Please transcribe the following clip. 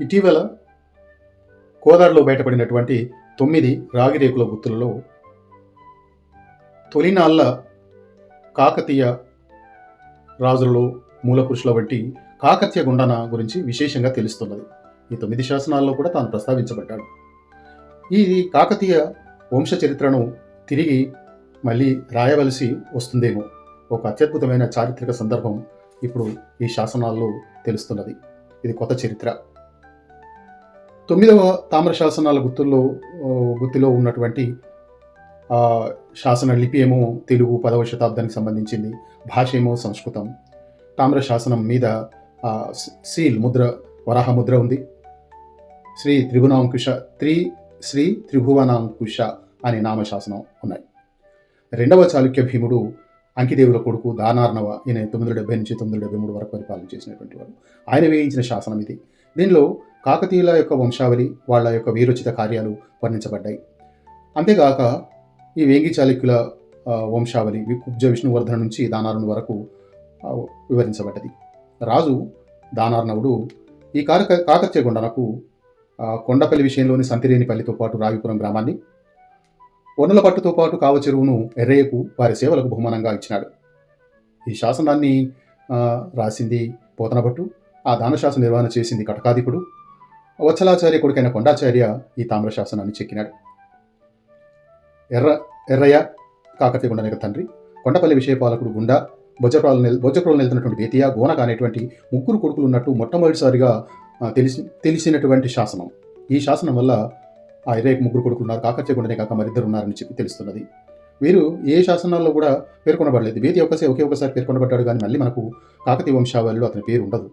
ఇటీవల కోదాడలో బయటపడినటువంటి 9 రాగి రేకుల గుర్తులలో తొలినాళ్ళ కాకతీయ రాజులలో మూలపురుషుల వంటి కాకతీయ గుండన గురించి విశేషంగా తెలుస్తున్నది. ఈ 9 శాసనాల్లో కూడా తాను ప్రస్తావించబడ్డాడు. ఈ కాకతీయ వంశ చరిత్రను తిరిగి మళ్ళీ రాయవలసి వస్తుందేమో. ఒక అత్యద్భుతమైన చారిత్రక సందర్భం ఇప్పుడు ఈ శాసనాల్లో తెలుస్తున్నది. ఇది కొత్త చరిత్ర. 9వ తామ్ర శాసనాల గుత్తిలో ఉన్నటువంటి శాసన లిపి ఏమో తెలుగు 10వ శతాబ్దానికి సంబంధించింది, భాష ఏమో సంస్కృతం. తామ్ర శాసనం మీద సీల్ ముద్ర, వరాహ ముద్ర ఉంది. శ్రీ త్రిభువనాంకుశ అనే నామశాసనం ఉన్నాయి. 2వ చాళుక్య భీముడు అంకిదేవుల కొడుకు దానార్ణవ, ఈయన 970 నుంచి 973 వరకు పరిపాలన చేసినటువంటి వాడు. ఆయన వేయించిన శాసనం ఇది. దీనిలో కాకతీయుల యొక్క వంశావళి, వాళ్ళ యొక్క వీరోచిత కార్యాలు వర్ణించబడ్డాయి. అంతేగాక ఈ వేంగి చాళుక్యుల వంశావళి కుబ్జ విష్ణువర్ధన నుంచి దానార్ణుని వరకు వివరించబడ్డది. రాజు దానార్ణవుడు ఈ కాకతీయ గుండనకు కొండపల్లి విషయంలోని సంతిరేనిపల్లితో పాటు రావిపురం గ్రామాన్ని, వనుల పట్టుతో పాటు కావ చెరువును ఎర్రయ్యకు వారి సేవలకు బహుమానంగా ఇచ్చినాడు. ఈ శాసనాన్ని రాసింది పోతనభట్టు, ఆ దానశాసన నిర్వహణ చేసింది కటకాధిపుడు. వత్సలాచార్య కొడుకైన కొండాచార్య ఈ తామ్ర శాసనాన్ని చెక్కినాడు. ఎర్రయ్య కాకతీయ గుండన యొక్క తండ్రి. కొండపల్లి విషయపాలకుడు గుండ, బొజ్జప్రోలు వెళ్తున్నటువంటి బేతియా, గోనక అనేటువంటి 3 కొడుకులు ఉన్నట్టు మొట్టమొదటిసారిగా తెలిసినటువంటి శాసనం. ఈ శాసనం వల్ల ఆ ఎర్రయ్యకు 3 కొడుకులు ఉన్నారు, కాకతీయ గుండనే కాక మరిద్దరు ఉన్నారని చెప్పి తెలుస్తున్నది. వీరు ఏ శాసనాల్లో కూడా పేర్కొనబడలేదు. బేతి ఒకే ఒకసారి పేర్కొనబడ్డాడు, కానీ మళ్ళీ మనకు కాకతీయ వంశావళిలో అతని పేరు ఉండదు.